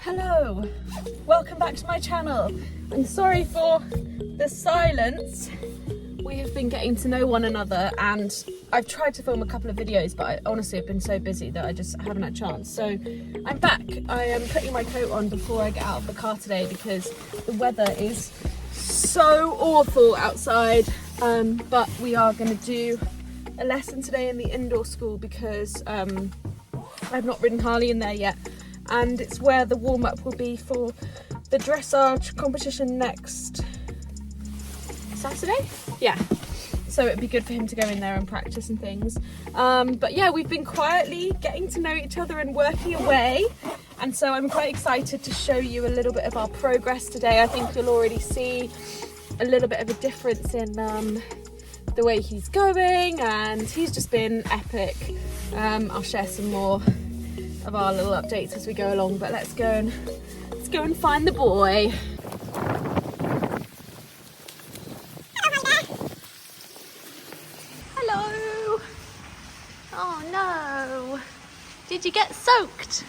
Hello, welcome back to my channel. I'm sorry for the silence. We have been getting to know one another and I've tried to film a couple of videos, but I honestly have been so busy that I just haven't had a chance. So I'm back. I am putting my coat on before I get out of the car today because the weather is so awful outside. But we are going to do a lesson today in the indoor school because I've not ridden Harley in there yet. And it's where the warm-up will be for the dressage competition next Saturday? Yeah. So it'd be good for him to go in there and practice and things. But yeah, we've been quietly getting to know each other and working away. And so I'm quite excited to show you a little bit of our progress today. I think you'll already see a little bit of a difference in the way he's going, and he's just been epic. I'll share some more of our little updates as we go along, but let's go and find the boy. Hello. Oh no, did you get soaked?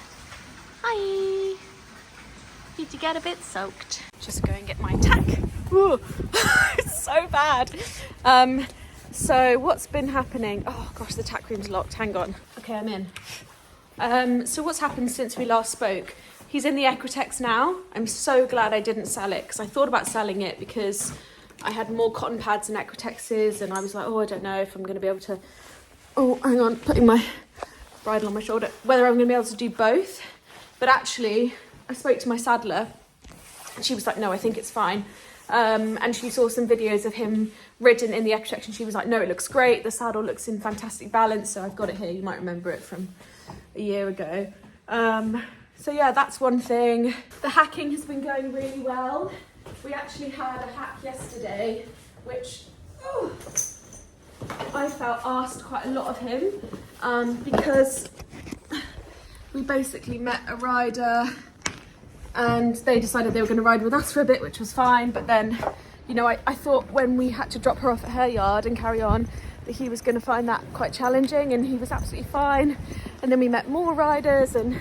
Hi, did you get a bit soaked? Just go and get my tack. Ooh. It's so bad. So what's been happening? Oh gosh, the tack room's locked. Hang on. Okay, I'm in. So what's happened since we last spoke? He's in the Equestrian now. I'm so glad I didn't sell it because I thought about selling it because I had more cotton pads and Equestrians and I was like, oh, I don't know if I'm going to be able to, oh, hang on, putting my bridle on my shoulder, whether I'm going to be able to do both. But actually, I spoke to my saddler and she was like, no, I think it's fine. And she saw some videos of him ridden in the Equestrian and she was like, no, it looks great. The saddle looks in fantastic balance. So I've got it here. You might remember it from a year ago. So yeah, that's one thing. The hacking has been going really well. We actually had a hack yesterday, which I felt asked quite a lot of him because we basically met a rider and they decided they were going to ride with us for a bit, which was fine. But then, you know, I thought when we had to drop her off at her yard and carry on, that he was going to find that quite challenging, and he was absolutely fine. And then we met more riders and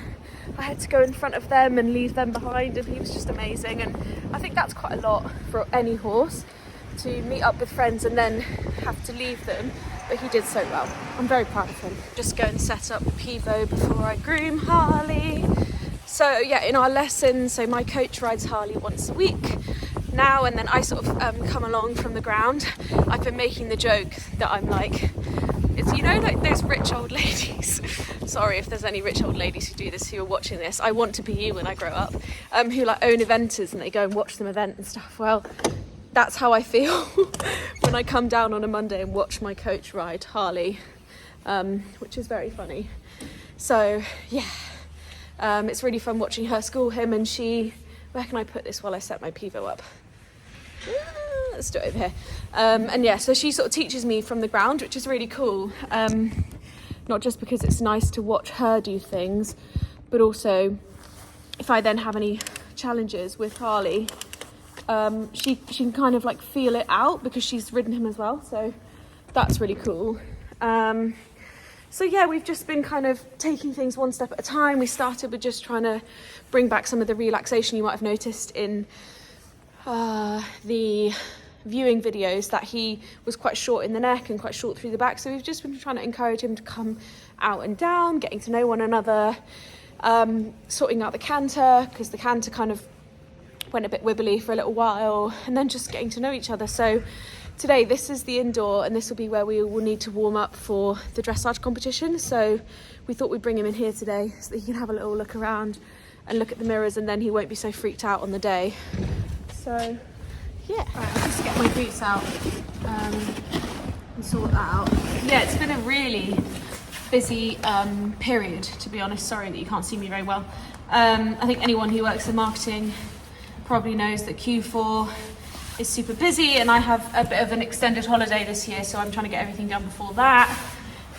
I had to go in front of them and leave them behind, and he was just amazing. And I think that's quite a lot for any horse, to meet up with friends and then have to leave them, but he did so well. I'm very proud of him. Just go and set up the pivot before I groom Harley. So yeah, in our lessons, so my coach rides Harley once a week now, and then I sort of come along from the ground. I've been making the joke that I'm like, it's, you know, like those rich old ladies. Sorry if there's any rich old ladies who do this, who are watching this. I want to be you when I grow up, who like own eventers and they go and watch them event and stuff. Well, that's how I feel when I come down on a Monday and watch my coach ride Harley, which is very funny. So yeah, it's really fun watching her school him, and she, where can I put this while I set my pivot up? Let's do it over here. And yeah, so she sort of teaches me from the ground, which is really cool. Not just because it's nice to watch her do things, but also if I then have any challenges with Harley, she can kind of like feel it out because she's ridden him as well. So that's really cool. So yeah, we've just been kind of taking things one step at a time. We started with just trying to bring back some of the relaxation you might have noticed in the viewing videos, that he was quite short in the neck and quite short through the back. So we've just been trying to encourage him to come out and down, getting to know one another, sorting out the canter, because the canter kind of went a bit wibbly for a little while, and then just getting to know each other. So today, this is the indoor, and this will be where we will need to warm up for the dressage competition. So we thought we'd bring him in here today so that he can have a little look around and look at the mirrors, and then he won't be so freaked out on the day. So yeah, right, I'll just get my boots out and sort that out. Yeah, it's been a really busy period, to be honest. Sorry that you can't see me very well. I think anyone who works in marketing probably knows that Q4 is super busy, and I have a bit of an extended holiday this year, so I'm trying to get everything done before that,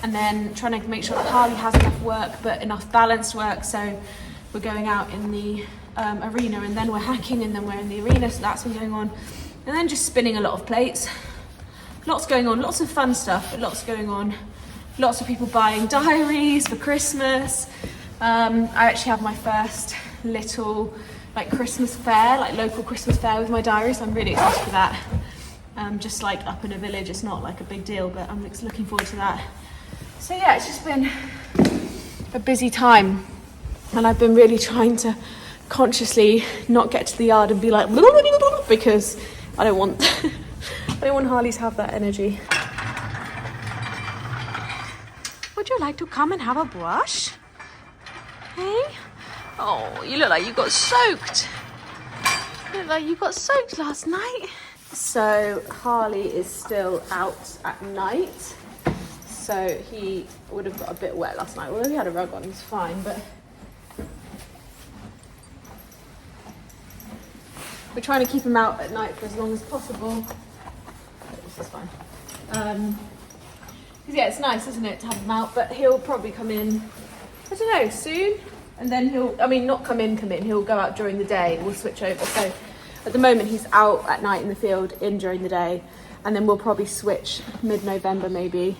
and then trying to make sure that Harley has enough work, but enough balanced work. So we're going out in the arena, and then we're hacking, and then we're in the arena, so that's been going on. And then just spinning a lot of plates. Lots going on, lots of fun stuff, but lots going on. Lots of people buying diaries for Christmas. I actually have my first little like Christmas fair, like local Christmas fair with my diary, so I'm really excited for that. Just like up in a village, it's not like a big deal, but I'm just looking forward to that. So yeah, it's just been a busy time, and I've been really trying to consciously not get to the yard and be like because I don't want Harley to have that energy. Would you like to come and have a wash? Hey? Oh, you look like you got soaked. You look like you got soaked last night. So Harley is still out at night. So he would have got a bit wet last night. Although he had a rug on, he's fine, but we're trying to keep him out at night for as long as possible. This is fine. Because yeah, it's nice, isn't it, to have him out, but he'll probably come in, I don't know, soon. And then not come in, he'll go out during the day and we'll switch over. So at the moment he's out at night in the field, in during the day, and then we'll probably switch mid-November maybe,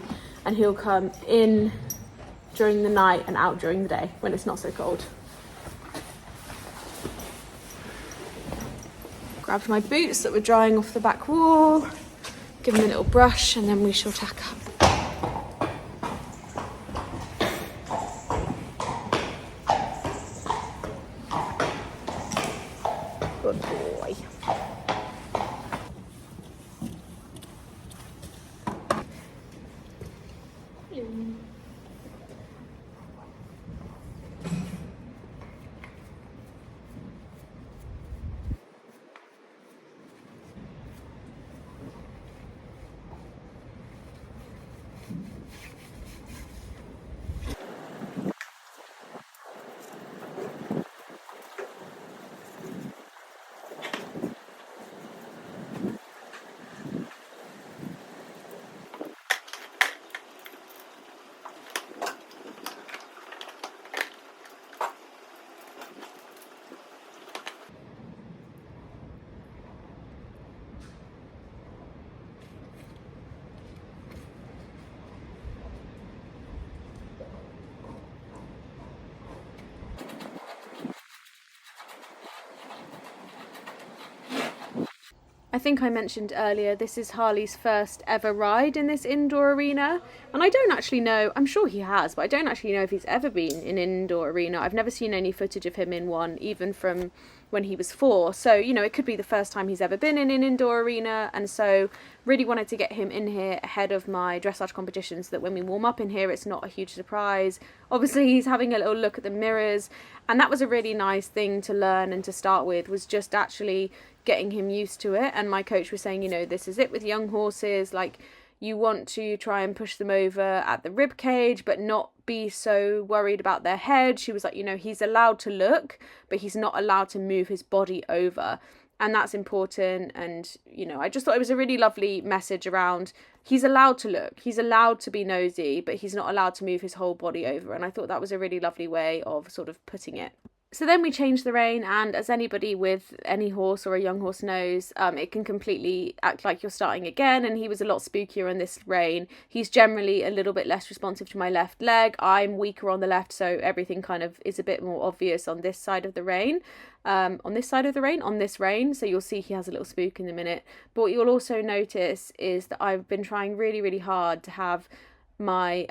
and he'll come in during the night and out during the day when it's not so cold. Grabbed my boots that were drying off the back wall, give them a little brush, and then we shall tack up. Good boy. I think I mentioned earlier, this is Harley's first ever ride in this indoor arena, and I don't actually know, I'm sure he has, but I don't actually know if he's ever been in an indoor arena. I've never seen any footage of him in one, even from when he was 4, so you know, it could be the first time he's ever been in an indoor arena, and so really wanted to get him in here ahead of my dressage competition so that when we warm up in here it's not a huge surprise. Obviously he's having a little look at the mirrors, and that was a really nice thing to learn and to start with, was just actually getting him used to it. And my coach was saying, you know, this is it with young horses, like you want to try and push them over at the rib cage but not be so worried about their head. She was like, you know, he's allowed to look but he's not allowed to move his body over, and that's important. And you know, I just thought it was a really lovely message around he's allowed to look, he's allowed to be nosy, but he's not allowed to move his whole body over, and I thought that was a really lovely way of sort of putting it. So then we changed the rein, and as anybody with any horse or a young horse knows, it can completely act like you're starting again, and he was a lot spookier on this rein. He's generally a little bit less responsive to my left leg. I'm weaker on the left, so everything kind of is a bit more obvious on this side of the rein. On this rein, so you'll see he has a little spook in a minute. But what you'll also notice is that I've been trying really, really hard to have my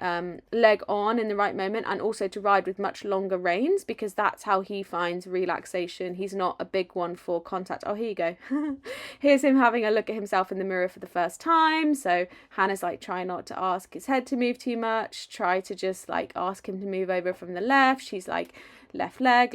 leg on in the right moment, and also to ride with much longer reins, because that's how he finds relaxation. He's not a big one for contact. Oh, here you go. Here's him having a look at himself in the mirror for the first time. So Hannah's like, try not to ask his head to move too much, try to just like ask him to move over from the left. She's like, left leg,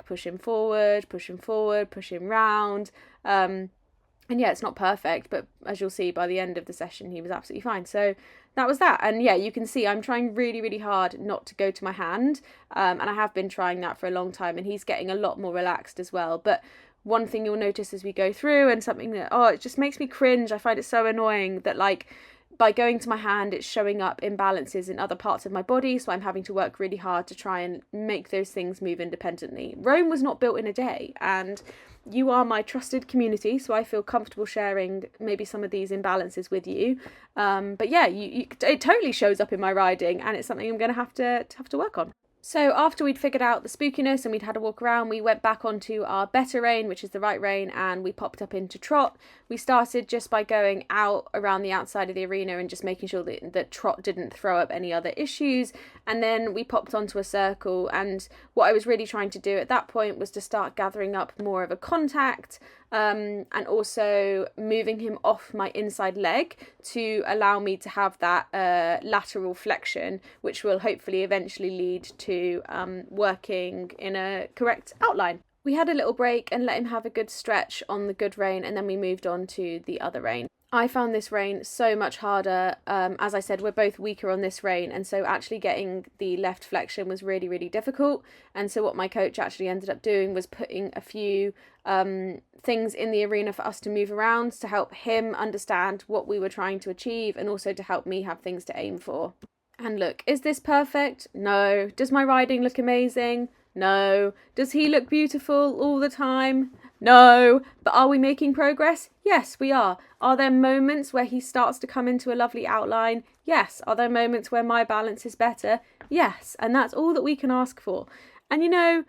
push him forward, push him round. And yeah, it's not perfect, but as you'll see by the end of the session, he was absolutely fine. So that was that. And yeah, you can see I'm trying really, really hard not to go to my hand. And I have been trying that for a long time, and he's getting a lot more relaxed as well. But one thing you'll notice as we go through, and something that, it just makes me cringe. I find it so annoying that like, by going to my hand, it's showing up imbalances in other parts of my body, so I'm having to work really hard to try and make those things move independently. Rome was not built in a day, and you are my trusted community, so I feel comfortable sharing maybe some of these imbalances with you. But yeah, it totally shows up in my riding, and it's something I'm going to have to work on. So after we'd figured out the spookiness and we'd had a walk around, we went back onto our better rein, which is the right rein, and we popped up into trot. We started just by going out around the outside of the arena and just making sure that trot didn't throw up any other issues. And then we popped onto a circle, and what I was really trying to do at that point was to start gathering up more of a contact, and also moving him off my inside leg to allow me to have that lateral flexion, which will hopefully eventually lead to working in a correct outline. We had a little break and let him have a good stretch on the good rein, and then we moved on to the other rein. I found this rein so much harder. As I said, we're both weaker on this rein, and so actually getting the left flexion was really, really difficult. And so what my coach actually ended up doing was putting a few things in the arena for us to move around to help him understand what we were trying to achieve, and also to help me have things to aim for. And look, is this perfect? No. Does my riding look amazing? No. Does he look beautiful all the time? No. But are we making progress? Yes, we are. Are there moments where he starts to come into a lovely outline? Yes. Are there moments where my balance is better? Yes. And that's all that we can ask for. And you know,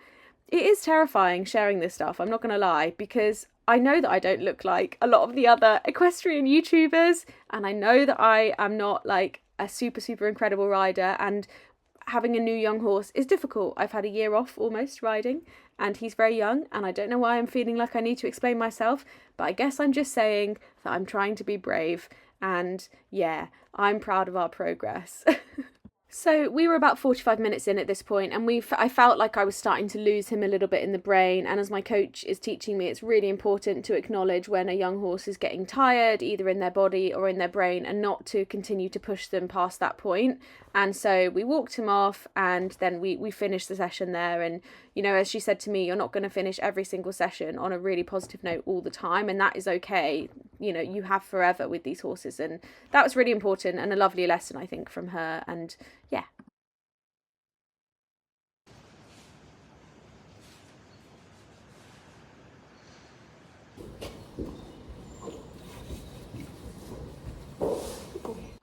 it is terrifying sharing this stuff, I'm not going to lie, because I know that I don't look like a lot of the other equestrian YouTubers, and I know that I am not like a super, super incredible rider, and having a new young horse is difficult. I've had a year off almost riding, and he's very young, and I don't know why I'm feeling like I need to explain myself, but I guess I'm just saying that I'm trying to be brave, and yeah, I'm proud of our progress. So we were about 45 minutes in at this point, and I felt like I was starting to lose him a little bit in the brain. And as my coach is teaching me, it's really important to acknowledge when a young horse is getting tired, either in their body or in their brain, and not to continue to push them past that point. And so we walked him off, and then we finished the session there. And, you know, as she said to me, you're not going to finish every single session on a really positive note all the time, and that is okay. You know, you have forever with these horses, and that was really important and a lovely lesson, I think, from her. And yeah.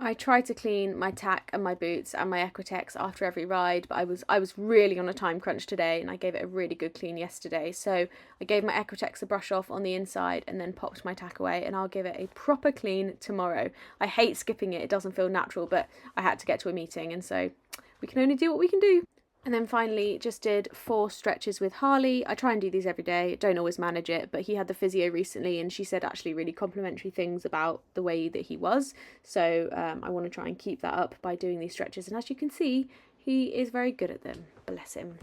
I try to clean my tack and my boots and my Equitex after every ride, but I was really on a time crunch today, and I gave it a really good clean yesterday. So I gave my Equitex a brush off on the inside and then popped my tack away, and I'll give it a proper clean tomorrow. I hate skipping it, it doesn't feel natural, but I had to get to a meeting, and so we can only do what we can do. And then finally just did 4 stretches with Harley. I try and do these every day, don't always manage it, but he had the physio recently and she said actually really complimentary things about the way that he was. So I want to try and keep that up by doing these stretches. And as you can see, he is very good at them. Bless him.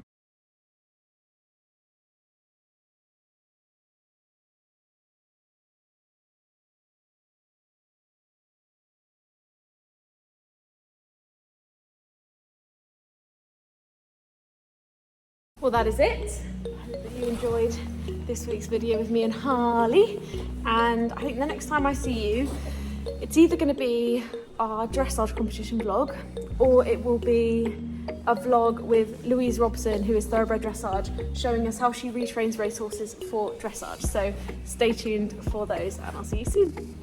Well, that is it. I hope that you enjoyed this week's video with me and Harley. And I think the next time I see you, it's either going to be our dressage competition vlog, or it will be a vlog with Louise Robson, who is Thoroughbred Dressage, showing us how she retrains racehorses for dressage. So stay tuned for those, and I'll see you soon.